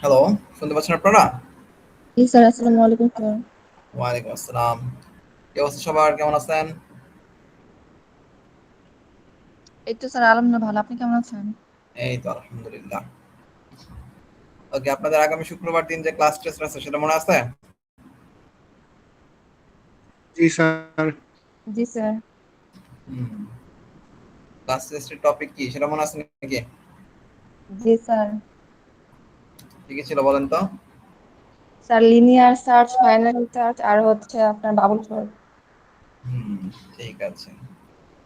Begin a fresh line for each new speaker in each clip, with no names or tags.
Hello, শুনতে পাচ্ছেন আপনারা?
জি স্যার, আসসালামু আলাইকুম স্যার।
ওয়ালাইকুম আসসালাম। কি অবস্থা সবার? কেমন আছেন?
এই তো স্যার, আলহামদুলিল্লাহ ভালো। আপনি কেমন আছেন?
এই তো আলহামদুলিল্লাহ। ওকে, আপনাদের আগামী শুক্রবার দিন যে ক্লাস টেস্ট আছে সেটা মনে আছে?
জি স্যার।
জি স্যার।
হুম। ক্লাস টেস্টের টপিক কি সেটা মনে আছে নাকি?
জি স্যার।
কি কি ছিল বলেন তো?
Sir, linear search, binary search আর হচ্ছে আপনার বাবল সার্চ।
হুম, ঠিক আছে।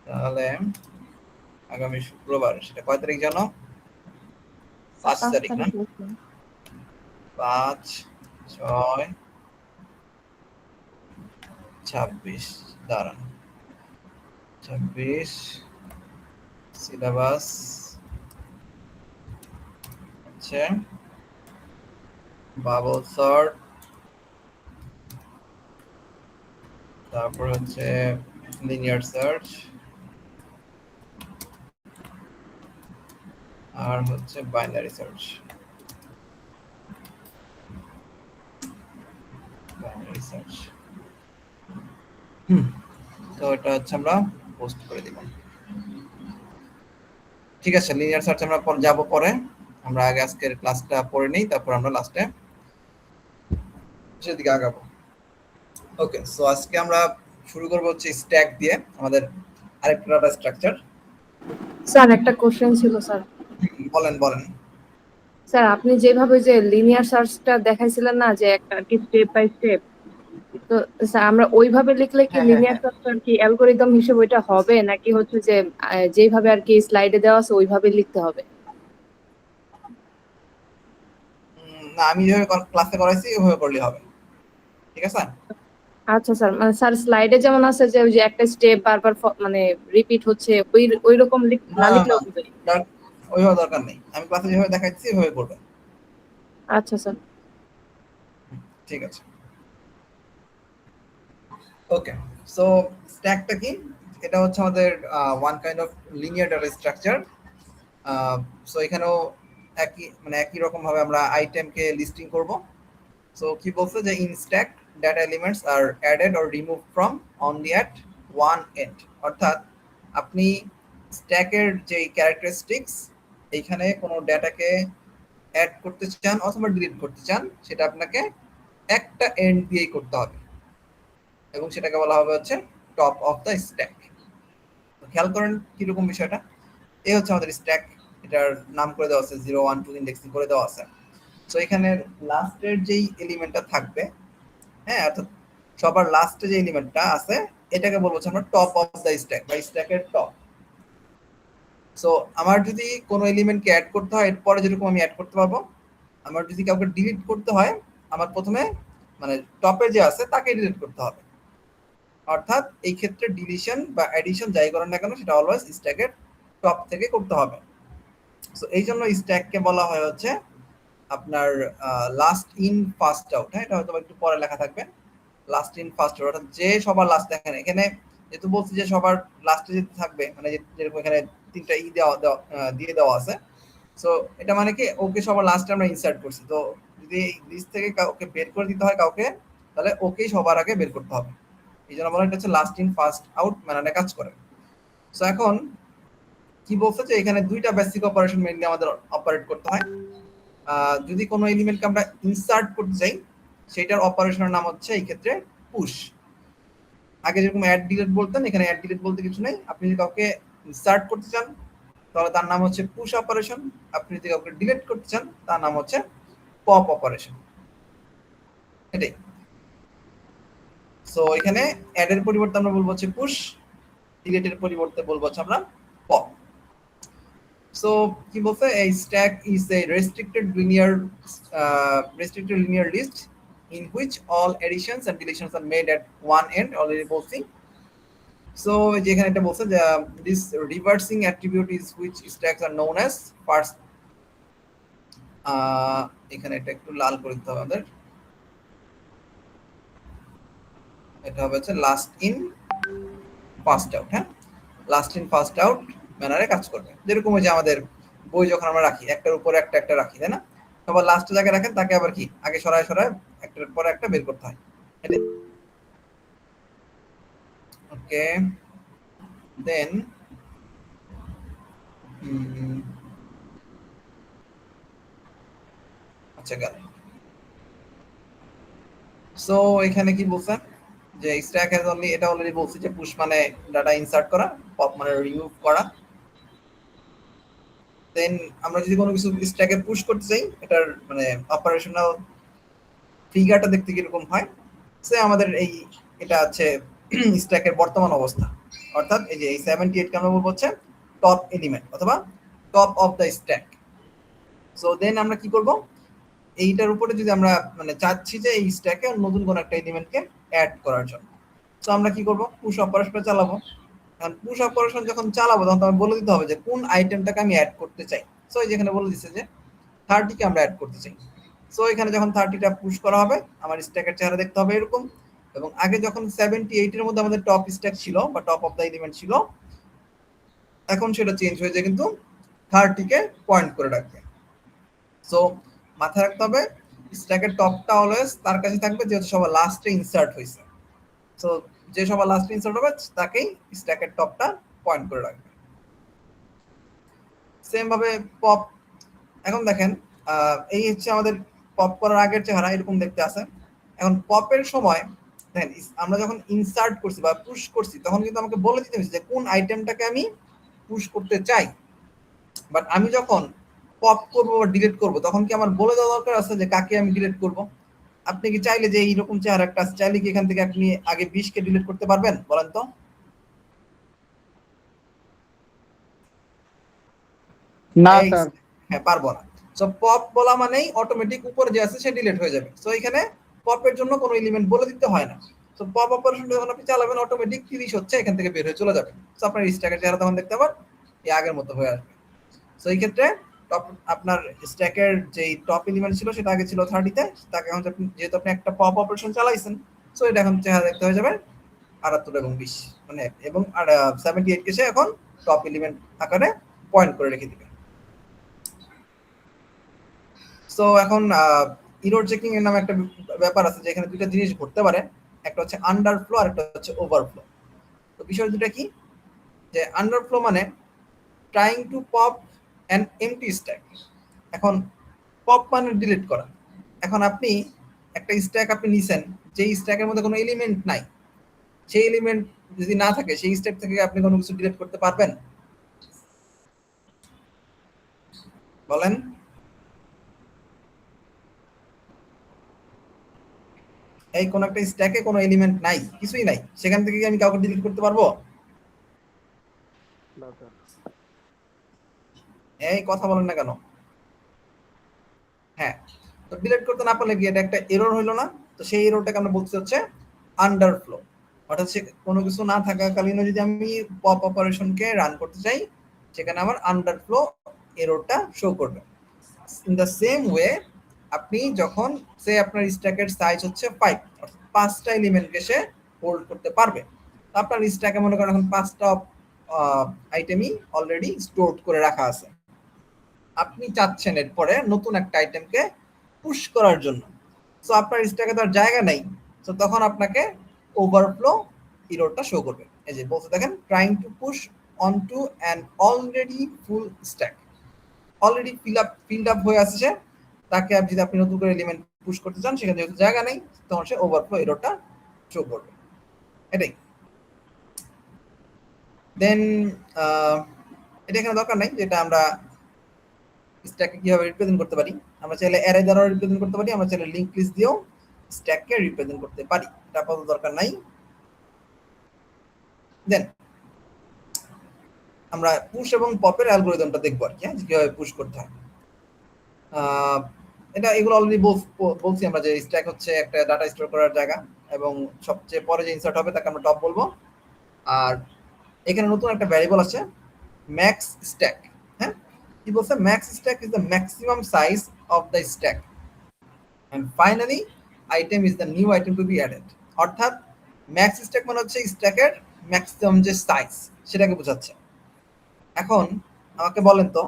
তাহলে আগামী শুক্রবার সেটা কয় তারিখ জানো?
স্যার
5
5
তারিখ না?
তারিখ বলছেন।
5, 6, 26 দাঁড়ান। 26 সিলেবাস হচ্ছে বাবল সর্ট, তারপর হচ্ছে লিনিয়ার সার্চ, আর হচ্ছে বাইনারি সার্চ। Binary search. তো এটা হচ্ছে আমরা পোস্ট করে দিব। ঠিক আছে, লিনিয়ার সার্চ আমরা যাব পরে। আমরা আগে আজকের ক্লাসটা পড়ে নেই, তারপর আমরা লাস্টে সেদিকে আগাবো। ওকে, সো আজকে আমরা শুরু করব হচ্ছে স্ট্যাক দিয়ে, আমাদের আরেকটা ডাটা স্ট্রাকচার।
স্যার একটা কোশ্চেন ছিল স্যার।
বলেন বলেন।
স্যার আপনি যেভাবে যে লিনিয়ার সার্চটা দেখাইছিলেন না, যে একটা কি স্টেপ বাই স্টেপ, তো স্যার আমরা ওইভাবে লিখলে কি
হ্যাঁ হ্যাঁ
লিনিয়ার
হ্যাঁ।
সার্চ আর কি অ্যালগরিদম হিসেবে ওইটা হবে, নাকি হচ্ছে যে যেভাবে আর কি স্লাইডে দেওয়া আছে ওইভাবে লিখতে হবে?
না, আমি যেভাবে ক্লাসে করাইছি ওইভাবে করলেই হবে। ঠিক আছে।
আচ্ছা স্যার, মানে স্যার স্লাইডে যেমন আছে যে ওই যে একটা স্টেপ বারবার মানে রিপিট হচ্ছে, ওই ওই রকম
না
না
না না,
লিখলেও হবে?
ওইভাবে দরকার নেই, আমি ক্লাসে যেভাবে দেখাচ্ছি ওইভাবে করবেন।
আচ্ছা স্যার।
ঠিক আছে। ওকে, সো স্ট্যাকটা কি? এটা হচ্ছে আমাদের one kind of linear data structure. So এখানেও একই রকম ভাবে আমরা আইটেমকে লিস্টিং করব। সো কি বলছে যে in stack data elements are added or remove from only at one end. অর্থাৎ আপনি স্ট্যাকের যে ক্যারেক্টারিস্টিক্স, এইখানে কোনো ডেটাকে অ্যাড করতে চান অথবা ডিলিট করতে চান, সেটা আপনাকে একটা এন্ড দিয়েই করতে হবে, এবং সেটাকে বলা হবে হচ্ছে টপ অফ দ্য স্ট্যাক। খেয়াল করেন কিরকম বিষয়টা। এই হচ্ছে আমাদের স্ট্যাক, এটার নাম করে দেওয়া আছে 0 1 2 ইন্ডেক্সিং করে দেওয়া আছে। সো এখানে লাস্টের যেই এলিমেন্টটা থাকবে, হ্যাঁ, অর্থাৎ সবার লাস্টে যে এলিমেন্টটা আছে এটাকে বলবো হচ্ছে আমরা টপ অফ দ্য স্ট্যাক বা স্ট্যাকের টপ। সো আমার যদি কোনো এলিমেন্টকে অ্যাড করতে হয়, এরপরে যেরকম আমি অ্যাড করতে পারবো, আমার যদি কাউকে ডিলিট করতে হয়, আমার প্রথমে মানে টপে যে আছে তাকে ডিলিট করতে হবে। অর্থাৎ এই ক্ষেত্রে ডিলিশন বা অ্যাডিশন যাই করেন না কেন সেটা অলওয়েজ স্ট্যাকের টপ থেকে করতে হবে। সো এই জন্য স্ট্যাককে বলা হয় হচ্ছে আপনার লাস্ট ইন ফার্স্ট আউট। হ্যাঁ, এটা হয়তো একটু পরে লেখা থাকবে, লাস্ট ইন ফার্স্ট আউট, অর্থাৎ যে সবার লাস্ট। দেখেন এখানে যেহেতু বলছি যে সবার লাস্টে যেতে থাকবে, মানে যেরকম এখানে তিনটা দিয়ে দেওয়া আছে। সো এটা মানে কি, ওকে সবার লাস্টে আমরা ইনসার্ট করছি, তো যদি এই লিস্ট থেকে কাউকে বের করে দিতে হয় কাউকে, তাহলে ওকেই সবার আগে বের করতে হবে। এই জন্য বলা, এটা হচ্ছে লাস্ট ইন ফার্স্ট আউট ম্যানারে কাজ করে। সো এখন কি বলছে যে এখানে দুইটা বেসিক অপারেশন মেইনলি আমাদের অপারেট করতে হয়। যদি কোনো এলিমেন্টকে আমরা ইনসার্ট করতে চাই, সেটার অপারেশনের নাম হচ্ছে এই ক্ষেত্রে পুশ। আগে যেরকম অ্যাড ডিলিট বলতেন, এখানে অ্যাড ডিলিট বলতে কিছু নেই। আপনি যদি কাউকে ইনসার্ট করতে চান তাহলে তার নাম হচ্ছে পুশ অপারেশন। আপনি যদি কাউকে ডিলিট করতে চান তার নাম হচ্ছে পপ অপারেশন। এটাই। সো এখানে অ্যাড এর পরিবর্তে আমরা বলবো হচ্ছে পুশ, ডিলিটের পরিবর্তে বলবো হচ্ছে আমরা পপ। সো কি বলছে, a stack is a restricted linear list in which all additions and deletions are made at one end, already বলছি। সো যেখানে এটা বলছে যে this reversing attribute is which stacks are known as first, এখানে এটা একটু লাল করে দিতে হবে আমাদের, এটা হবে হচ্ছে লাস্ট ইন ফার্স্ট আউট। হ্যাঁ, লাস্ট ইন ফার্স্ট আউট ম্যানারে কাজ করবে। যেরকম ওই যে আমাদের বই যখন আমরা রাখি একটার উপরে একটা একটা রাখি, তাই না? সবার লাস্ট জায়গায় রাখেন, তাকে আবার কি আগে সরায় সরায় একটার পর একটা বের করতে হয়। ওকে, দেন আচ্ছা গেল। সো এখানে কি বলছেন যে স্ট্যাক হ্যাজ অনলি, এটা অলরেডি বলছি যে পুশ মানে ডাটা ইনসার্ট করা, পপ মানে রিমুভ করা। দেন আমরা যদি কোনো কিছু স্ট্যাকে পুশ করতে চাই, এটার মানে অপারেশনাল ফিগারটা দেখতে কিরকম হয়, সে আমাদের এই এটা আছে স্ট্যাকের বর্তমান অবস্থা, অর্থাৎ এই যে এই 78 কে আমরা বলবো হচ্ছে টপ এলিমেন্ট অথবা top of the stack. So then আমরা কি করব, এইটার উপরে যদি আমরা মানে চাচ্ছি যে এই স্ট্যাকে নতুন কোন একটা এলিমেন্টকে অ্যাড করার জন্য, সো আমরা কি করব, পুশ অপারেশন চালাবো। কারণ পুশ অপারেশন যখন চালাবো তখন তো বলে দিতে হবে যে কোন আইটেমটাকে আমি অ্যাড করতে চাই। সো এই যেখানে বলে দিচ্ছে যে 30 কে আমরা অ্যাড করতে চাই। সো এখানে যখন 30টা পুশ করা হবে, আমার স্ট্যাকের চেহারা দেখতে হবে এরকম। এবং আগে যখন 78 এর মধ্যে আমাদের টপ স্ট্যাক ছিল বা টপ অফ দ্য এলিমেন্ট ছিল, এখন সেটা চেঞ্জ হয়ে যায় কিন্তু 30 কে পয়েন্ট করে রাখবে। সো মাথায় রাখতে হবে স্ট্যাকের টপটা অলওয়েজ তার কাছে থাকবে যেহেতু সবার লাস্টে ইনসার্ট হয়েছে। সো যে সবার লাস্টে ইনসার্ট হবে তাকেই স্ট্যাকের টপটা পয়েন্ট করে রাখবে। সেম ভাবে পপ, এখন দেখেন এই হচ্ছে আমাদের পপ করার আগের চেহারা, এরকম দেখতে আছে। এখন পপের সময় দেখেন আমরা যখন ইনসার্ট করছি বা পুশ করছি তখন কিন্তু আমাকে বলে দিতে হয়েছে যে কোন আইটেমটাকে আমি পুশ করতে চাই। বাট আমি যখন পপ করবো বা ডিলিট করবো তখন কি আমার বলে দেওয়া দরকার আছে যে কাকে আমি ডিলিট করব? আপনি কি চাইলে যে এইরকম চেহারা একটা চাইলে কি এখান থেকে আপনি আগে 20 কে ডিলিট করতে পারবেন বলেন তো?
না
এই
স্যার।
হ্যাঁ, পারবো না। সো পপ বলা মানেই অটোমেটিক উপরে যে আছে সে ডিলিট হয়ে যাবে। সো এখানে পপের জন্য কোনো এলিমেন্ট বলে দিতে হয় না। সো পপ অপারেশন যখন আপনি চালাবেন অটোমেটিক 30 হচ্ছে এখান থেকে বের হয়ে চলে যাবে। সো আপনার স্ট্যাকের চেহারা তখন দেখতে পাবেন এই আগের মতো হয়ে আসবে। সো এই ক্ষেত্রে টপ আপনার স্ট্যাকের যে টপ এলিমেন্ট ছিল সেটা আগে ছিল 30 তে, তাকে এখন যেহেতু আপনি একটা পপ অপারেশন চালাইছেন, সো এটা এখন চেহারা দেখতে হয়ে যাবে 78 এবং 20 মানে এবং 78 কে সে এখন টপ এলিমেন্ট আকারে পয়েন্ট করে রেখে দিবে। সো এখন ইরর চেকিং এর নামে একটা ব্যাপার আছে যেখানে দুইটা জিনিস ঘটতে পারে, একটা হচ্ছে আন্ডারফ্লো আর একটা হচ্ছে ওভারফ্লো। তো বিষয় দুটো কি, যে আন্ডারফ্লো মানে trying to pop an empty stack. এখন পপ মানে ডিলিট করা। এখন আপনি একটা স্ট্যাক আপনি নিছেন, যে স্ট্যাকের মধ্যে কোনো এলিমেন্ট নাই, সেই এলিমেন্ট যদি না থাকে সেই স্ট্যাক থেকে আপনি কোনো কিছু ডিলিট করতে পারবেন বলেন? এই কোন একটা স্ট্যাকে কোনো এলিমেন্ট নাই, কিছুই নাই, সেখান থেকে কি আমি কাউকে ডিলিট করতে পারবো? এই কথা বলেন না কেন? হ্যাঁ, তো ডিলিট করতে না পারলে কি এটা একটা এরর হইলো না? তো সেই এররটাকে আমরা বলতে হচ্ছে আন্ডারফ্লো। অর্থাৎ সে কোনো কিছু না থাকাকালীনও যদি আমি পপ অপারেশনকে রান করতে চাই সেখানে আমার আন্ডারফ্লো এররটা শো করবে। ইন দ্য সেম ওয়ে আপনি যখন সে আপনার স্ট্যাকের সাইজ হচ্ছে 5, অর্থাৎ 5টা এলিমেন্টকে সে হোল্ড করতে পারবে। আপনার স্ট্যাকে মনে করেন এখন 5টা আইটেমই অলরেডি স্টোর করে রাখা আছে, আপনি চাচ্ছেন এরপরে নতুন একটা আইটেমকে পুশ করার জন্য, সো আপনার স্ট্যাকে তো আর জায়গা নাই। সো তখন আপনাকে ওভারফ্লো এররটা শো করবে। এই যে বলতে দেখেন trying to push অনটু an already full stack, already filled up হয়ে আছে সে, তাকে যদি আপনি নতুন করে এলিমেন্ট পুশ করতে চান সেখানে যেহেতু জায়গা নেই তখন সে ওভারফ্লো এররটা শো করবে। এটাই। দেন এটা এখানে দরকার নাই যেটা আমরা স্ট্যাককে কিভাবে রিপ্রেজেন্ট করতে পারি। আমরা চাইলে অ্যারে দ্বারাও রিপ্রেজেন্ট করতে পারি, আমরা চাইলে লিংক লিস্ট দিয়েও স্ট্যাককে রিপ্রেজেন্ট করতে পারি, এটা আপাতত দরকার নাই। দেন আমরা পুশ এবং পপের অ্যালগরিদমটা দেখবো আর কি, কিভাবে পুশ করতে হয়। এটা এগুলো অলরেডি বলছি আমরা যে স্ট্যাক হচ্ছে একটা ডাটা স্টোর করার জায়গা এবং সবচেয়ে পরে যে ইনসার্ট হবে তাকে আমরা টপ বলবো। আর এখানে নতুন একটা ভ্যারিয়েবল আছে ম্যাক্স স্ট্যাক। হ্যাঁ, কি বলছে? Max stack is the maximum size of the stack and finally item is the new item to be added. অর্থাৎ ম্যাক্স স্ট্যাক মানে হচ্ছে স্ট্যাকের ম্যাক্সিমাম যে সাইজ সেটাকে বোঝাচ্ছে। এখন আমাকে বলেন তো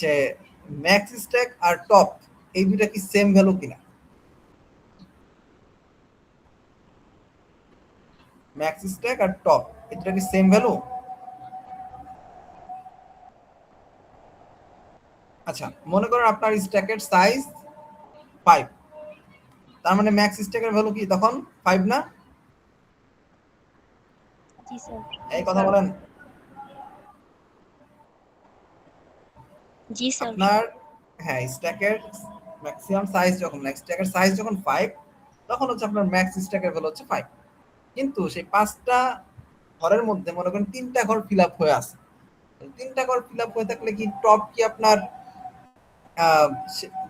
যে ম্যাক্স স্ট্যাক আর টপ এই দুইটা কি সেম ভ্যালু কিনা, ম্যাক্স স্ট্যাক আর টপ এটা কি সেম ভ্যালু? আচ্ছা মনে করেন আপনার স্ট্যাকের সাইজ 5, তার মানে ম্যাক্স স্ট্যাকের ভ্যালু কি তখন 5 না?
জি স্যার।
এই কথা বলেন।
জি স্যার।
আপনার হ্যাঁ স্ট্যাকের ম্যাক্সিমাম সাইজ যখন স্ট্যাকের সাইজ যখন 5 তখন হচ্ছে আপনার ম্যাক্স স্ট্যাকের ভ্যালু হচ্ছে 5। কিন্তু সেই 5টা ঘরের মধ্যে মনে করেন 3টা ঘর ফিল আপ হয়ে আছে, 3টা ঘর ফিল আপ হয়ে থাকলে কি টপ কি আপনার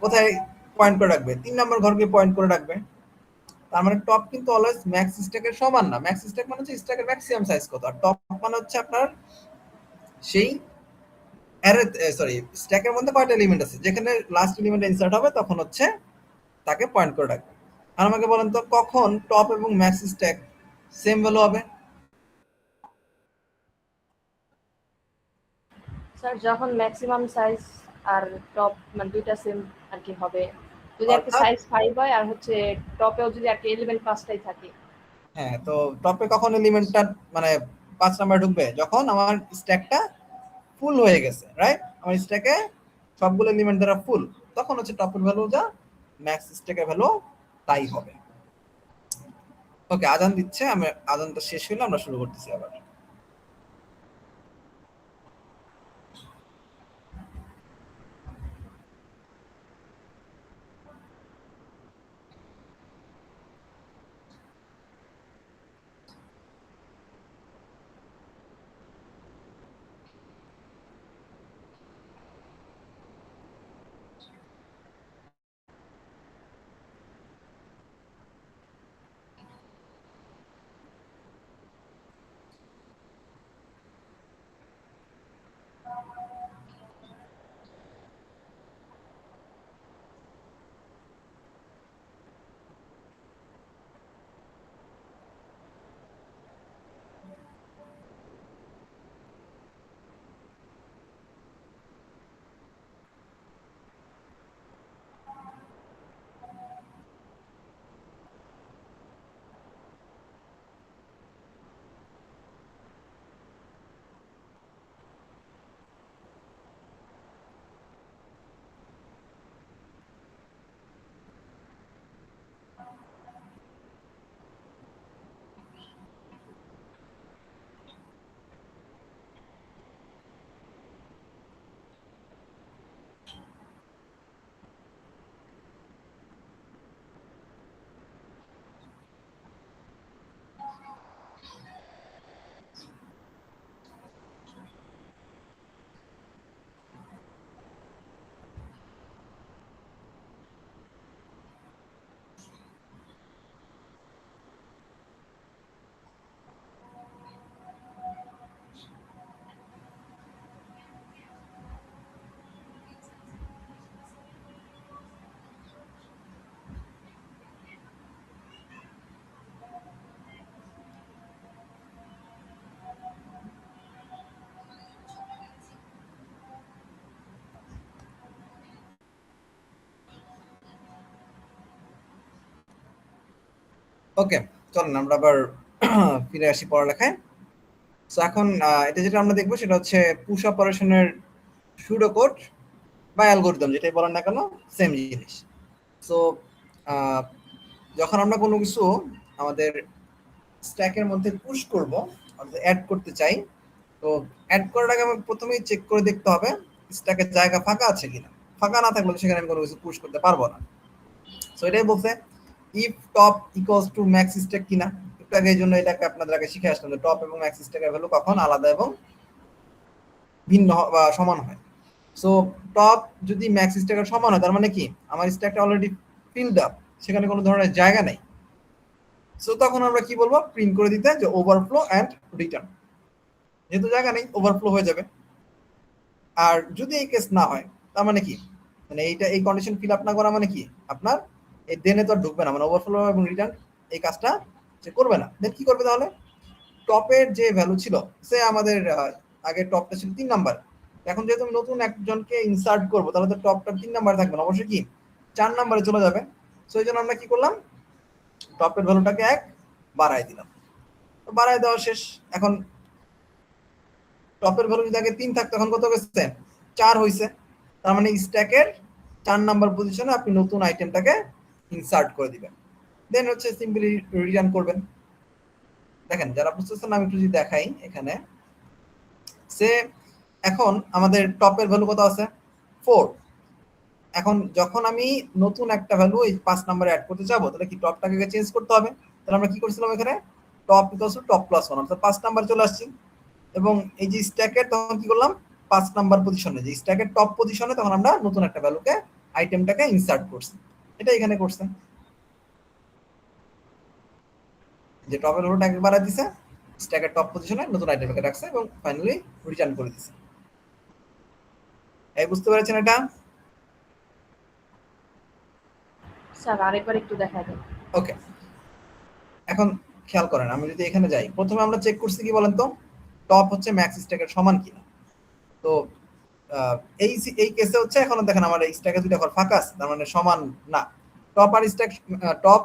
কোথায় পয়েন্ট করে রাখবে? 3 নম্বর ঘরকে পয়েন্ট করে রাখবে। তার মানে টপ কিন্তু অলওয়েজ ম্যাক্স স্ট্যাকের সমান না। ম্যাক্স স্ট্যাক মানে হচ্ছে স্ট্যাকের ম্যাক্সিমাম সাইজ কত, আর টপ মানে হচ্ছে আপনার সেই অ্যারে সরি স্ট্যাকের মধ্যে কয়টা এলিমেন্ট আছে, যেখানে লাস্ট এলিমেন্ট ইনসার্ট হবে তখন হচ্ছে তাকে পয়েন্ট করে রাখবে। আর আমাকে বলেন তো কখন টপ এবং ম্যাক্স স্ট্যাক সেম ভ্যালু হবে?
স্যার যখন ম্যাক্সিমাম সাইজ আর টপ মানে দুইটা সেম আর কি হবে, যদি একটা
অর্থাৎ
সাইজ 5 হয় আর হচ্ছে টপেও যদি একটা এলিমেন্ট 5টাই থাকে।
হ্যাঁ, তো টপে কখন এলিমেন্টটা মানে 5 নাম্বার ঢুকবে? যখন আমার স্ট্যাকটা ফুল হয়ে গেছে, রাইট? আমার স্ট্যাকে সবগুলো এলিমেন্ট দ্বারা ফুল, তখন হচ্ছে টপের ভ্যালু যা ম্যাক্স স্ট্যাকের ভ্যালু তাই হবে। ওকে, আজান দিচ্ছে, আমি আজানটা শেষ হলে আমরা শুরু করতেছি আবার। ওকে, চলুন আমরা আবার ফিরে আসি পড়ালেখায়। সো এখন এটা যেটা আমরা দেখবো সেটা হচ্ছে পুশ অপারেশনের সুডো কোড বা অ্যালগরিদম, যেটাই বলেন না কেন সেম জিনিস। সো যখন আমরা কোনো কিছু আমাদের স্ট্যাকের মধ্যে পুশ করব, অর্থাৎ অ্যাড করতে চাই, তো অ্যাড করার আগে আমাকে প্রথমেই চেক করে দেখতে হবে স্ট্যাকের জায়গা ফাঁকা আছে কিনা। ফাঁকা না থাকলে সেখানে আমি কোনো কিছু পুশ করতে পারবো না। সো এটাই বলছে if top equals to max stack কিনা। একটু আগে এই জন্য এটাকে আপনাদের আগে শিখে আসলাম যে টপ এবং ম্যাক্স স্ট্যাকের ভ্যালু কখন আলাদা এবং ভিন্ন বা সমান হয়। সো টপ যদি ম্যাক্স স্ট্যাকের সমান হয় তার মানে কি আমার স্ট্যাকটা অলরেডি ফিলড আপ, সেখানে কোনো ধরনের জায়গা নেই। সো তখন আমরা কি বলবো, প্রিন্ট করে দিতে যে ওভারফ্লো এন্ড রিটার্ন। যেহেতু জায়গা নেই ওভারফ্লো হয়ে যাবে। আর যদি এই কেস না হয় তার মানে কি, মানে এইটা এই কন্ডিশন ফিল আপ না করা মানে কি আপনার এই দেনে তো আর ঢুকবে না, মানে ওভারফ্লো এবং রিটার্ন এই কাজটা সে করবে না। দেন কি করবে তাহলে, টপের যে ভ্যালু ছিল সে আমাদের আগে টপটা ছিল 3 নাম্বার, এখন যেহেতু আমি নতুন একজনকে ইনসার্ট করবো তাহলে তো টপটা 3 নাম্বার থাকবে না, অবশ্যই কি 4 নম্বরে চলে যাবে। সো এই জন্য আমরা কি করলাম, টপের ভ্যালুটাকে 1 বাড়াই দিলাম। তো বাড়াই দেওয়া শেষ। এখন টপের ভ্যালু যদি আগে 3 থাকতো, এখন কত হয়েছে? 4 হয়েছে। তার মানে স্ট্যাকের 4 নাম্বার পজিশনে আপনি নতুন আইটেমটাকে ইনসার্ট করে দিবেন। দেন হচ্ছে সিম্পলি রিটার্ন করবেন। দেখেন যারা বুঝতেছেন না, আমি একটু যদি দেখাই এখানে, সে এখন আমাদের টপের ভ্যালু কত আছে? 4। এখন যখন আমি নতুন একটা ভ্যালু এই 5 নম্বরে অ্যাড করতে যাবো, তাহলে কি টপটাকে চেঞ্জ করতে হবে। তাহলে আমরা কি করছিলাম এখানে, top equals to top plus 1, অর্থাৎ 5 নাম্বার চলে আসছি। এবং এই যে স্ট্যাকের তখন কি করলাম, 5 নাম্বার পজিশনে, যে স্ট্যাকের টপ পজিশনে তখন আমরা নতুন একটা ভ্যালুকে আইটেমটাকে ইনসার্ট করছি। এটা এখানে করছে, যে টপের ভ্যালুটা একবার দিছে, স্ট্যাকের টপ পজিশনে নতুন আইটেমটাকে রাখছে এবং ফাইনালি রিটার্ন করে দিছে। এই বুঝতে পেরেছেন এটা?
স্যার আরেকবার একটু দেখা দেন।
ওকে, এখন খেয়াল করেন, আমি যদি এখানে যাই, প্রথমে আমরা চেক করছি কি বলেন তো, টপ হচ্ছে ম্যাক্স স্ট্যাকের সমান কিনা। তো এই এই কেসে হচ্ছে এখনো দেখেন আমার এই স্ট্যাকে দুটো ঘর ফাঁকা আছে, তার মানে সমান না। টপ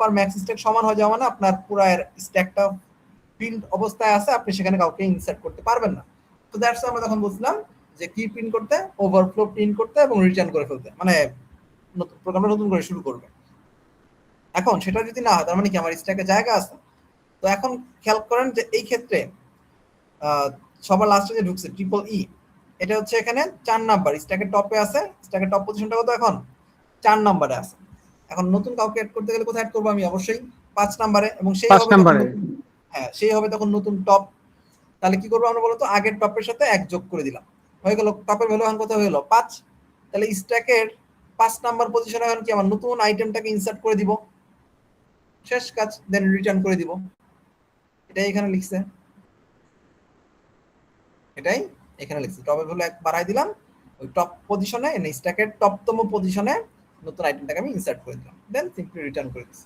আর ম্যাক্স স্ট্যাক সমান হয়ে যাওয়া মানে আপনার পুরো স্ট্যাকটা প্রিন্ট অবস্থায় আছে, আপনি সেখানে কাউকে ইনসার্ট করতে পারবেন না। তো দ্যাটস আমরা তখন বলছিলাম যে কি প্রিন্ট করতে, ওভারফ্লো প্রিন্ট করতে এবং রিটার্ন করে ফেলতে, মানে নতুন প্রোগ্রামটা নতুন করে শুরু করবে। এখন সেটা যদি না হয়, তার মানে কি আমার স্ট্যাকে জায়গা আছে। তো এখন খেয়াল করেন যে এই ক্ষেত্রে সবার লাস্টে যে ঢুকছে ট্রিপল ই, এটা হচ্ছে এখানে 4 নাম্বার স্ট্যাকের টপে আছে। স্ট্যাকের টপ পজিশনটা কত এখন? 4 নাম্বারে আছে। এখন নতুন কাউকে অ্যাড করতে গেলে কোথায় অ্যাড করব আমি? অবশ্যই 5 নাম্বারে, এবং সেই
5
হবে তখন
নাম্বারে।
হ্যাঁ, সেই হবে তখন নতুন টপ। তাহলে কি করবো আমরা বলতো, আগের টপের সাথে 1 যোগ করে দিলাম, হয়ে গেল টপের ভ্যালু এখন কত হয়ে গেল? 5। তাহলে স্ট্যাকের 5 নাম্বার পজিশনে এখন কি আমার নতুন আইটেমটাকে ইনসার্ট করে দিব, শেষ কাজ, দেন রিটার্ন করে দিব। এটাই এখানে লিখছে, এটাই এখানে লিখছি, টপের ভ্যালু 1 বাড়াই দিলাম, ওই টপ পজিশনে এনে স্ট্যাকের টপতম পজিশনে নতুন আইটেমটাকে আমি ইনসার্ট করে দিলাম, দেন সিম্পলি রিটার্ন করে দিচ্ছি,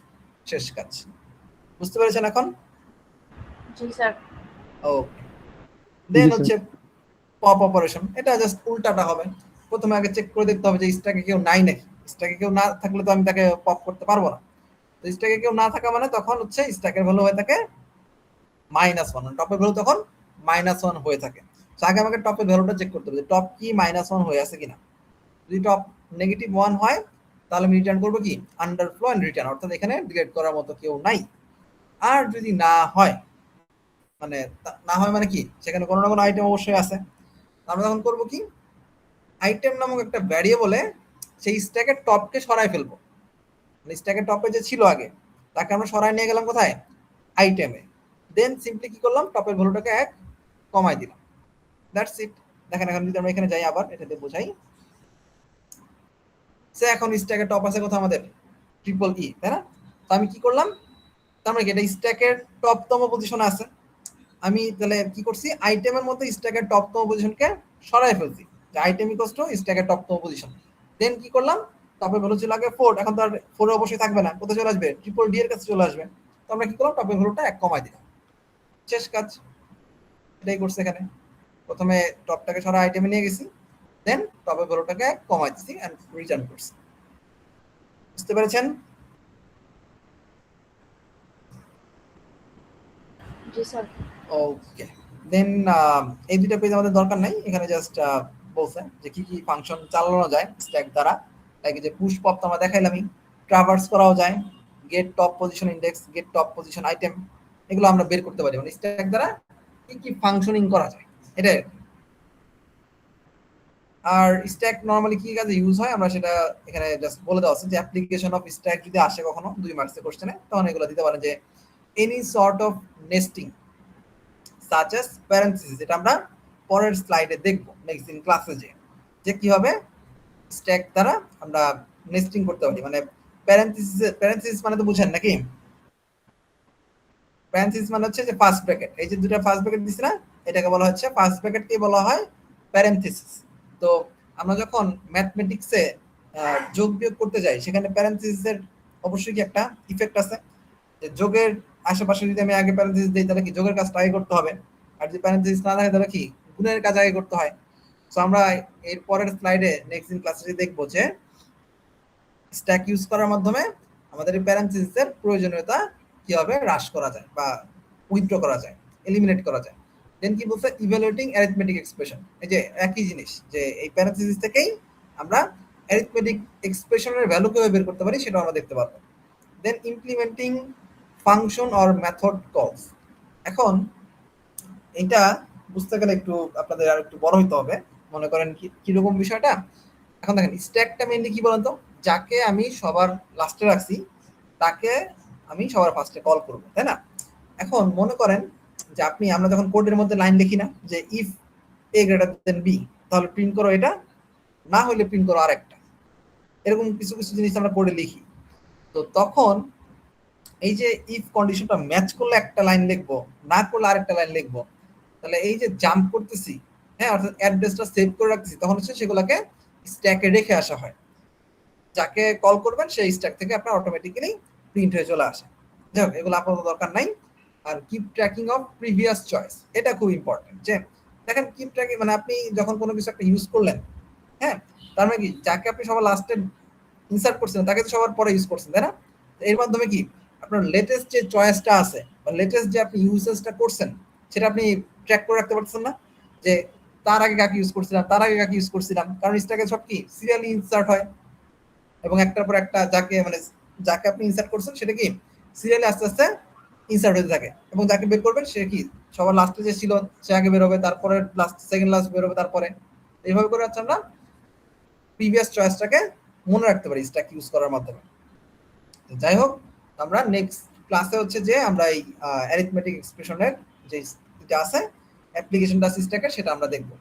শেষ কাজ। বুঝতে পেরেছেন এখন?
জি স্যার।
ওকে, দেন হচ্ছে পপ অপারেশন। এটা জাস্ট উল্টাটা হবে। প্রথমে আগে চেক করে দেখতে হবে যে স্ট্যাকে কেউ নাই নাকি। স্ট্যাকে কেউ না থাকলে তো আমি তাকে পপ করতে পারবো না। তো স্ট্যাকে কেউ না থাকা মানে তখন হচ্ছে স্ট্যাকের ভ্যালু হয়ে থাকে -1, টপের ভ্যালু তখন -1 হয়ে থাকে। তো আগে আমাকে টপের ভ্যালুটা চেক করতে হবে যে টপ কি -1 হয়ে আছে কিনা। যদি টপ -1 হয়, তাহলে আমি রিটার্ন করবো কি, আন্ডারফ্লো এন্ড রিটার্ন, অর্থাৎ এখানে ডিলেট করার মতো কেউ নাই। আর যদি না হয়, মানে না হয় মানে কি, সেখানে কোনো না কোনো আইটেম অবশ্যই আছে, আমরা তখন করবো কি, আইটেম নামক একটা ভ্যারিয়েবলে সেই স্ট্যাকের টপকে সরাই ফেলবো। মানে স্ট্যাকের টপে যে ছিল আগে, তাকে আমরা সরাই নিয়ে গেলাম কোথায়, আইটেমে। দেন সিম্পলি কি করলাম, টপের ভ্যালুটাকে 1 কমাই দিলাম, দ্যাটস ইট। দেখেন এখন যদি আমরা এখানে যাই, আবার এটাতে বোঝাই, সে এখন স্ট্যাকের টপ আছে কোথায় আমাদের, ট্রিপল ই, তাই না? তো আমি কি করলাম, তার মানে কি এটা স্ট্যাকের টপতম পজিশনে আছে। আমি তাহলে কি করছি, আইটেমের মধ্যে স্ট্যাকের টপতম পজিশনকে সরাই ফেলছি, যে আইটেম ইকুয়ালস টু স্ট্যাকের টপতম পজিশন। দেন কি করলাম, টপের ভ্যালু ছিল আগে 4, এখন তো আর 4 অবশ্যই থাকবে না, কোথায় চলে আসবে, ট্রিপল ডি এর কাছে চলে আসবে। তো আমরা কি করলাম, টপের ভ্যালুটা 1 কমাই দিলাম, শেষ কাজ। এটাই করছে এখানে, প্রথমে টপটাকে সরা আইটেমে নিয়ে গেছি, দেন টপের ভ্যালুটাকে 1 কমাই দিছি এন্ড রিটার্ন করছি। বুঝতে পেরেছেন?
জি স্যার।
ওকে, দেন এই দুটো পেজ আমাদের দরকার নাই, এখানে জাস্ট বলছে যে কি কি ফাংশন চালানো যায় স্ট্যাক দ্বারা। লাইক যে পুশ পপ তো আমরা দেখাইলামই, ট্রাভার্স করাও যায়, get top position index, get top position item, এগুলো আমরা বের করতে পারি, মানে স্ট্যাক দ্বারা কি কি ফাংশনিং করা যায় এটা। আর স্ট্যাক নরমালি কি কাজে ইউজ হয় আমরা সেটা এখানে জাস্ট বলে দেওয়া আছে, যে অ্যাপ্লিকেশন অফ স্ট্যাক যদি আসে কখনো 2 মার্কসের কোশ্চেনে, তখন এগুলো দিতে পারেন, যে any sort of nesting such as parenthesis, এটা আমরা পরের স্লাইডে দেখব নেক্সট দিন ক্লাসে, যে কিভাবে স্ট্যাক দ্বারা আমরা নেস্টিং করতে পারি। মানে প্যারেন্থেসিস মানে তো বুঝেন নাকি, প্যারেন্থেসিস মানে হচ্ছে যে ফার্স্ট ব্র্যাকেট, এই যে দুটো ফার্স্ট ব্র্যাকেট দিছি না, এটাকে বলা হচ্ছে ফার্স্ট ব্র্যাকেটকে বলা হয় প্যারেন্থেসিস। তো আমরা যখন ম্যাথমেটিক্সে যোগ বিয়োগ করতে যাই, সেখানে প্যারেন্থেসিসের অবশ্যই কি একটা ইফেক্ট আছে, যে যোগের আশেপাশে যদি আমি আগে প্যারেন্থেসিস দিই, তাহলে কি যোগের কাজটা আগে করতে হবে, আর যদি প্যারেন্থেসিস না থাকে তাহলে কি গুণের কাজ আগে করতে হয়। সো আমরা এর পরের স্লাইডে নেক্সট দিন ক্লাসে দেখবো যে স্ট্যাক ইউজ করার মাধ্যমে আমাদের এই প্যারেন্থেসিসের প্রয়োজনীয়তা কি হবে হ্রাস করা যায় বা উইথড্র করা যায়, এলিমিনেট করা যায়। দেন কি বলছে, ইভ্যালুয়েটিং অ্যারিথমেটিক এক্সপ্রেশন, এই যে একই জিনিস যে এই প্যারেন্থেসিস থেকেই আমরা অ্যারিথমেটিক এক্সপ্রেশনের ভ্যালু কিভাবে বের করতে পারি সেটা আমরা দেখতে পারবো। দেন ইমপ্লিমেন্টিং ফাংশন অর মেথড কলস। এখন এটা বুঝতে গেলে একটু আপনাদের আর একটু বড় হইতে হবে। মনে করেন কিরকম বিষয়টা, এখন দেখেন স্ট্যাকটা মেইনলি কি বলেন তো, যাকে আমি সবার লাস্টে রাখছি তাকে আমি সবার ফার্স্টে কল করব, তাই না? এখন মনে করেন যে আমরা যখন কোডের মধ্যে লাইন লিখি না যে if a greater then b, তাহলে প্রিন্ট করো এটা, না হলে প্রিন্ট করো আরেকটা, এরকম কিছু কিছু জিনিস আমরা কোডে লিখি। তো তখন এই যে ইফ কন্ডিশনটা ম্যাচ করলে একটা লাইন লিখবো, না করলে আরেকটা লাইন লিখবো, তাহলে এই যে জাম্প করতেছি, হ্যাঁ, অর্থাৎ অ্যাড্রেসটা সেভ করে রাখতেছি, তখন হচ্ছে সেগুলোকে স্ট্যাকে রেখে আসা হয়। যাকে কল করবেন সেই স্ট্যাক থেকে আপনার অটোমেটিক্যালি প্রিন্ট হয়ে চলে আসে। যাই হোক, এগুলো আপাতত দরকার নাই। আর keep tracking of previous choice, এটা খুব ইম্পর্টেন্ট। যে দেখেন কিপ ট্র্যাকিং মানে আপনি যখন কোনো কিছু একটা ইউজ করলেন, হ্যাঁ, তার মানে কি যাকে আপনি সবার লাস্টে ইনসার্ট করছেন তাকে তো সবার পরে ইউজ করছেন, তাই না? এর মাধ্যমে কি আপনার লেটেস্ট যে চয়েসটা আছে বা লেটেস্ট যে আপনি ইউজেসটা করছেন সেটা আপনি ট্র্যাক করে রাখতে পারছেন না, যে তার আগে কাকে ইউজ করছিলাম, তার আগে কাকে ইউজ করছিলাম, কারণ স্ট্যাকে সব কি সিরিয়ালি ইনসার্ট হয় এবং একটার পর একটা যাকে আপনি ইনসার্ট করছেন সেটা কি সিরিয়ালি আস্তে আস্তে ইনসার্ট হতে থাকে, এবং যাকে বের করবেন সে কি সবার লাস্টে যে ছিল সে আগে বের হবে, তারপরে সেকেন্ড লাস্ট বের হবে, তারপরে এইভাবে করে হচ্ছে আমরা প্রিভিয়াস চয়েসটাকে মনে রাখতে পারি স্ট্যাক ইউজ করার মাধ্যমে। যাই হোক, আমরা নেক্সট ক্লাসে হচ্ছে যে আমরা এই অ্যারিথমেটিক এক্সপ্রেশনের যে এটা আছে অ্যাপ্লিকেশনটা স্ট্যাকের, সেটা আমরা দেখব।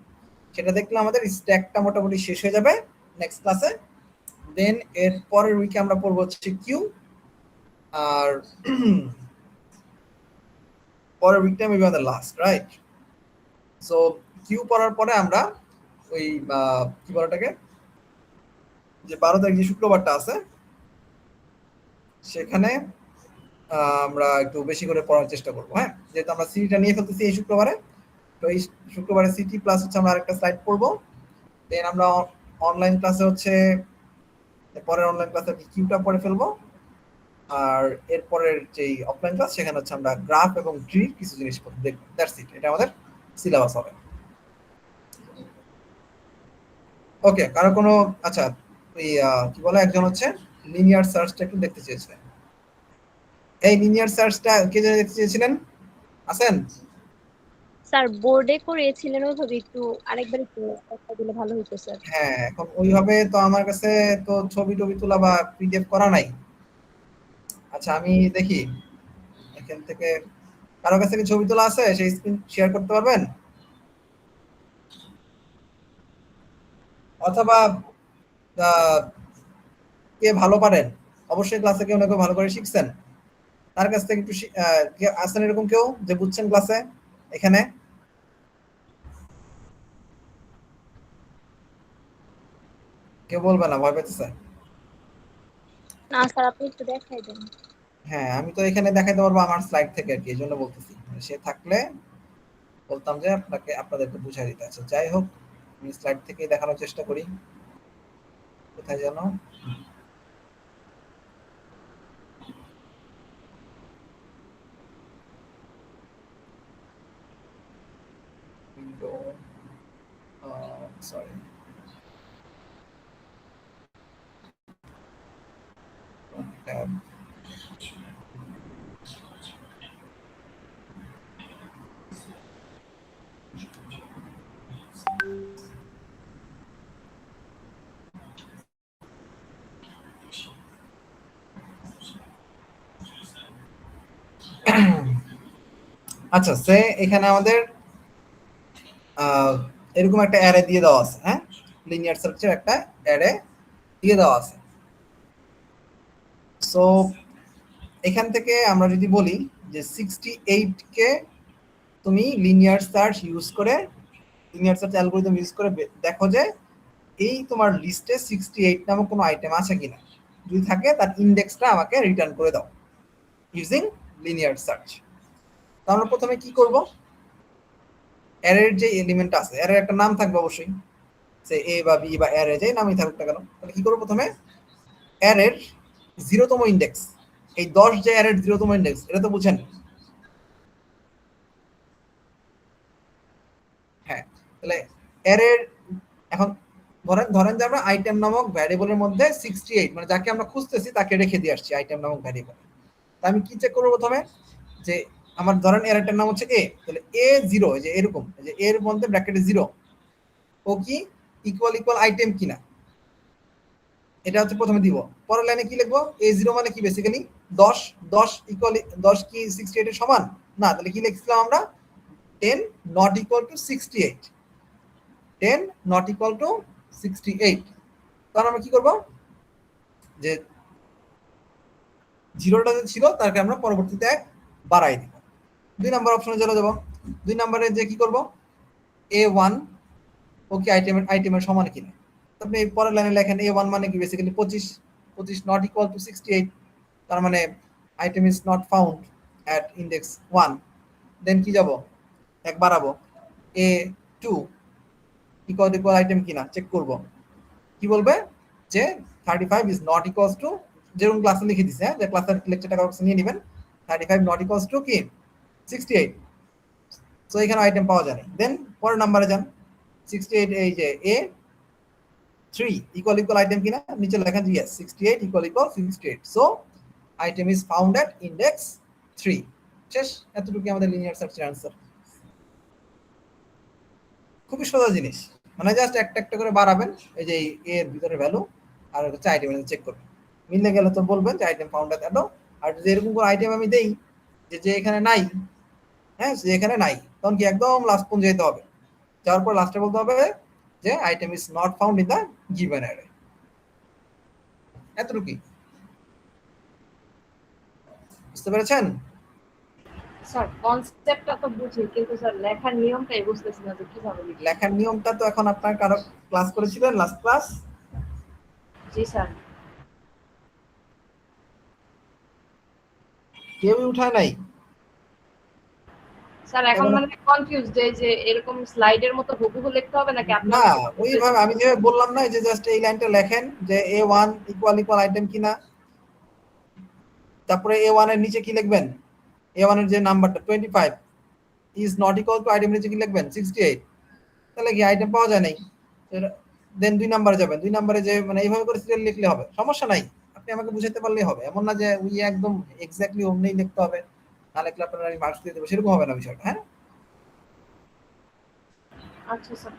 সেটা দেখলে আমাদের স্ট্যাকটা মোটামুটি শেষ হয়ে যাবে নেক্সট ক্লাসে। দেন এর পরের উইকে আমরা পড়বো হচ্ছে কিউ, আর পরের উইকটা মেবি আমাদের লাস্ট, রাইট? সো কিউ পড়ার পরে আমরা ওই কি বলাটাকে যে 12 তারিখ যে শুক্রবারটা আছে সেখানে আমরা একটু বেশি করে পড়ার চেষ্টা করবো, হ্যাঁ, যেহেতু আমরা সিটিটা নিয়ে ফেলতেছি এই শুক্রবারে। তো এই শুক্রবারে সিটি প্লাস হচ্ছে আমরা আরেকটা স্লাইড পড়বো। দেন আমরা অনলাইন ক্লাসে হচ্ছে পরের অনলাইন ক্লাসে কিউটা পড়ে ফেলবো, আর এরপরের যেই অফলাইন ক্লাস সেখানে হচ্ছে আমরা গ্রাফ এবং ট্রি কিছু জিনিস দেখবো। দ্যাটস ইট, এটা আমাদের সিলেবাস হবে। ওকে, কারো কোনো আচ্ছা এই কি বলে একজন হচ্ছে লিনিয়ার সার্চটা একটু দেখতে চেয়েছিলেন। এই লিনিয়ার সার্চটা কে জানি দেখতে চেয়েছিলেন, আছেন?
স্যার বোর্ডে করিয়েছিলেন ওইভাবে, একটু আরেকবার একটু কথা দিলে ভালো হতো স্যার।
হ্যাঁ, এখন ওইভাবে তো আমার কাছে তো ছবি টবি তোলা বা পিডিএফ করা নাই। আচ্ছা আমি দেখি এখান থেকে কারো কাছে কি ছবি তোলা আছে, সেই স্ক্রিন শেয়ার করতে পারবেন? অথবা কে ভালো পারেন, অবশ্যই ক্লাসে কেউ না কেউ ভালো করে শিখছেন, তার কাছ থেকে একটু আছেন এরকম কেউ যে বুঝছেন ক্লাসে এখানে? কেউ বলবে না, ভয় পেতেছে?
না স্যার, আপনি একটু দেখাই দেন।
হ্যাঁ, আমি তো এখানে দেখাইতে পারবো আমার স্লাইড থেকে আর কি, এই জন্য বলতেছি। সে থাকলে বলতাম যে আপনাদেরকে বুঝাই দিতে আছে। যাই হোক, আমি স্লাইড থেকে দেখানোর চেষ্টা করি। কোথায় যেন উইন্ডো, সরি, ট্যাব। আচ্ছা, সে এখানে আমাদের এরকম একটা অ্যারে দিয়ে দেওয়া আছে, হ্যাঁ, লিনিয়ার সার্চের একটা অ্যারে দিয়ে দেওয়া আছে। সো এখান থেকে আমরা যদি বলি যে 68 কে তুমি লিনিয়ার সার্চ ইউজ করে, লিনিয়ার সার্চ অ্যালগরিদম ইউজ করে দেখো যে এই তোমার লিস্টে 68 নামক কোনো আইটেম আছে কিনা, যদি থাকে তার ইন্ডেক্সটা আমাকে রিটার্ন করে দাও ইউজিং লিনিয়ার সার্চ। তো আমরা প্রথমে কি করব, অ্যারের যে এলিমেন্ট আছে, অ্যারের একটা নাম থাকবে অবশ্যই, সে এ বা বি বা অ্যারে যে নামই থাকুক না কেন, তাহলে কি করব, প্রথমে অ্যারের 0তম ইন্ডেক্স, এই 10 যে অ্যারের 0তম ইন্ডেক্স, এটা তো বুঝেন? হ্যাঁ, তাহলে অ্যারের এখন ধরেন যে আমরা আইটেম নামক ভ্যারিয়েবলের মধ্যে 68 মানে যাকে আমরা খুঁজতেছি তাকে রেখে দিয়ে আসছি আইটেম নামক ভ্যারিয়েবল। তা আমি কি চেক করবো প্রথমে, যে আমার ধরেন অ্যারেটার নাম হচ্ছে এ, তাহলে এ 0, যে এরকম যে এর মধ্যে ব্র্যাকেটে 0, ও কি ইকুয়াল আইটেম কিনা, এটা হচ্ছে প্রথমে দিব। পরের লাইনে কি লিখবো, a0 মানে কি বেসিক্যালি 10, 10 ইকুয়াল 10 কি 68 এর সমান না, তাহলে কি লিখছিলাম আমরা 10 not equal to 68, 10 not equal to 68। তাহলে আমরা কি করব, যে জিরোটা যে ছিল তাকে আমরা পরবর্তীতে 1 বাড়াই দিব। 2 নাম্বার অপশনে চলে যাব। 2 নম্বরে যে কি করব, a1 ও কি আইটেমের সমান কিনা, আপনি এই পরের লাইনে লেখেন a1 মানে কি বেসিক্যালি 25 নট ইকুয়াল টু 68, তার মানে item is not found at index 1। দেন কি যাব, 1 বাড়াবো, a2 ইকুয়াল আইটেম কিনা চেক করব, কি বলবে যে 35 ইজ নট ইকুয়ালস টু, যেরকম ক্লাসে লিখে দিছে, যে ক্লাসের লেকচারটা কাগজে নিয়ে নেবেন, 35 নট ইকুয়ালস টু কি 68। সো এখানে আইটেম পাওয়া যায় না। দেন পরের নাম্বারে যান, 68 এই যে a3 ইকুয়াল আইটেম কিনা, নিচে লেখেন যে yes 68 equal 68, so item is found at index 3। শেষ, এতটুকু আমাদের লিনিয়ার সার্চের অ্যান্সার। খুবই সোজা জিনিস, মানে জাস্ট একটা করে বাড়াবেন এই যে এর ভিতরে ভ্যালু, আর হচ্ছে আইটেম চেক করবেন, মিললে গেলে তো বলবেন যে আইটেম ফাউন্ড অ্যাট এত। আর যদি এরকম কোনো আইটেম আমি দেই যে এখানে নাই, হ্যাঁ যে এখানে নাই, তখন কি একদম লাস্ট পর্যন্ত যেতে হবে, যাওয়ার পর লাস্টে বলতে হবে যে item is not found in the given array. এতটুকুই, বুঝতে পেরেছেন?
স্যার কনসেপ্টটা তো বুঝি, কিন্তু স্যার লেখার নিয়মটাই বুঝতেছি না যে কিভাবে লিখব।
লেখার নিয়মটা তো এখন আপনার কারো ক্লাস করেছিলেন লাস্ট ক্লাস?
জি স্যার।
কেউই উঠায় নাই?
স্যার এখন মানে কনফিউজ যে এরকম স্লাইডের মতো হুবহু লিখতে হবে নাকি
না,
আপনার
ওইভাবে আমি যেভাবে বললাম না, যে জাস্ট এই লাইনটা লেখেন যে a1 ইকুয়াল আইটেম কিনা, তারপরে a1 এর নিচে কি লিখবেন, a1 এর যে নাম্বারটা 25 is not equal to item নিচে কি লিখবেন 68, তাহলে কি আইটেম পাওয়া যায় নাই। দেন 2 নম্বরে যাবেন, 2 নম্বরে যে মানে এইভাবে করে সিরিয়াল লিখলে হবে, সমস্যা নাই, আপনি আমাকে বুঝাতে পারলেই হবে। এমন না যে উই একদম এক্স্যাক্টলি অমনি লিখতে হবে, না লিখলে আপনার আমি মার্কস দিয়ে দেবো, সেরকম হবে না বিষয়টা। হ্যাঁ,
আচ্ছা স্যার।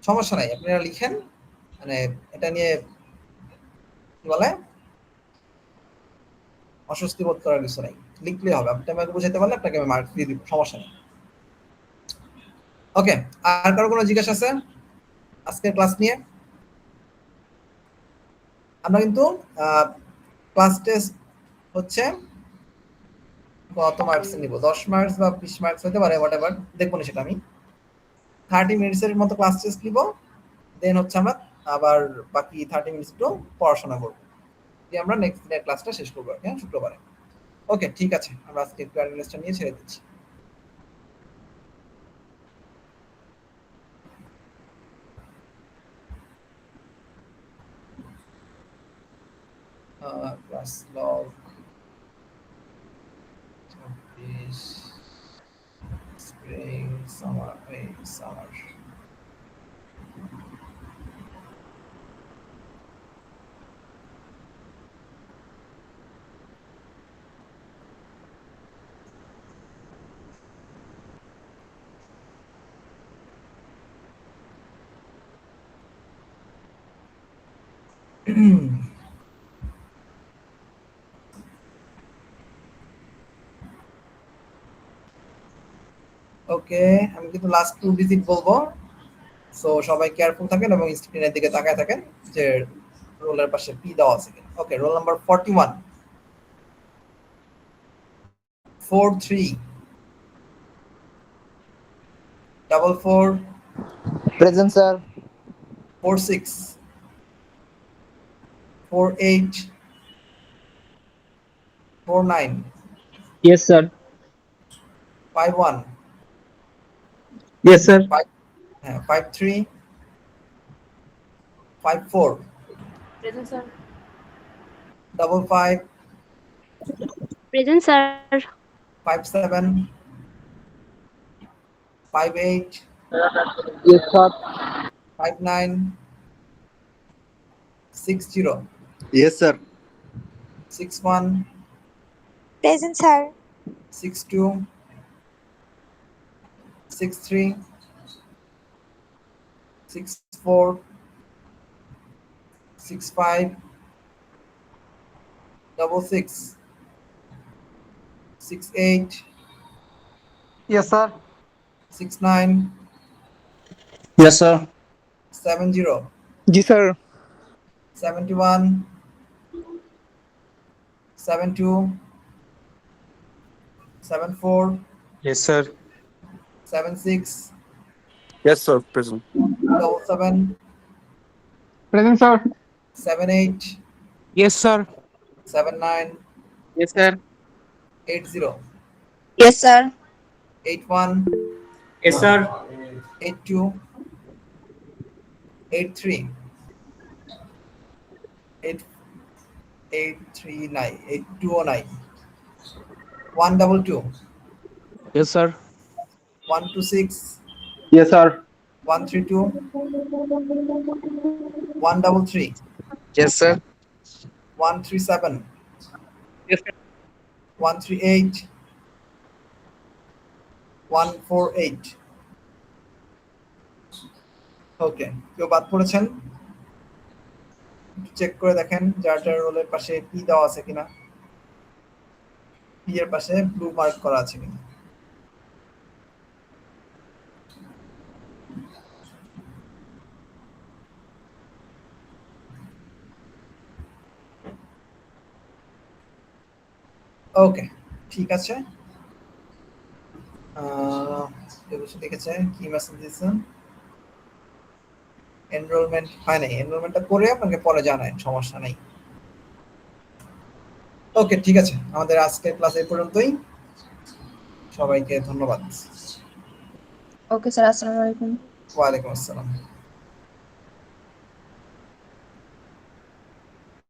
সমস্যা নাই, আপনারা লিখেন, মানে এটা নিয়ে কি বলে অস্বস্তি বোধ করার কিছু নাই, লিখলেই হবে। আপনি আমাকে বুঝাতে পারলে আপনাকে আমি মার্কস দিয়ে দিব, সমস্যা নেই। ওকে, আর কারো কোনো জিজ্ঞাসা আছে আজকের ক্লাস নিয়ে? আমরা কিন্তু ক্লাস টেস্ট হচ্ছে কত মার্কস নিব, 10 মার্কস বা 20 মার্কস হতে পারে, হোয়াটএভার, দেখবো না সেটা আমি। 30 মিনিটসের মতো ক্লাস টেস্ট নিব, দেন হচ্ছে আমরা আবার বাকি 30 মিনিটস একটু পড়াশোনা করবো, দিয়ে আমরা নেক্সট দিনের ক্লাসটা শেষ করবো, হ্যাঁ, শুক্রবারে। ওকে, ঠিক আছে, আমরা আজকে একটু অ্যাটেন্ডেন্সটা নিয়ে ছেড়ে দিচ্ছি। Class log 26 spring summer summer. Okay, আমি কিন্তু লাস্ট 2 ডিজিট বলবো, সো সবাই কেয়ারফুল থাকেন এবং স্ক্রিনের দিকে তাকায় থাকেন যে রোলের পাশে পি দেওয়া আছে কিনা। ওকে, roll number 41 43 44
Present, sir.
46 48 49
Yes, sir.
51
Yes, sir.
53 54
present sir.
55
present sir.
57 58
Yes, sir.
59 60
Yes, sir.
61
Present, sir.
62 63 64 65 66 68
Yes, sir.
69
Yes, sir.
70
जी sir.
71 72 74
Yes, sir.
76
Yes, sir. Present.
77
Present, sir.
78
Yes, sir.
79
Yes, sir.
80
Yes, sir.
81
Yes, sir.
82 83 839 8209 122
Yes, sir.
126
Yes, sir.
132 133
Yes, sir.
137
Yes, sir.
138 148 ওকে কেউ বাদ পড়েছেন check করে দেখেন যার যার রোলের পাশে পি দেওয়া আছে কিনা পি এর পাশে ব্লু মার্ক করা আছে কিনা ওকে ঠিক আছে লিখেছে কি মেসেজ দিয়েছেন এনরোলমেন্ট হয় নাই এনরোলমেন্টটা করে আপনাকে পরে জানায় সমস্যা নাই ওকে ঠিক আছে আমাদের আজকের ক্লাস এই পর্যন্তই সবাইকে ধন্যবাদ
Okay, sir. Assalamu alaikum.
ওয়ালাইকুম আসসালাম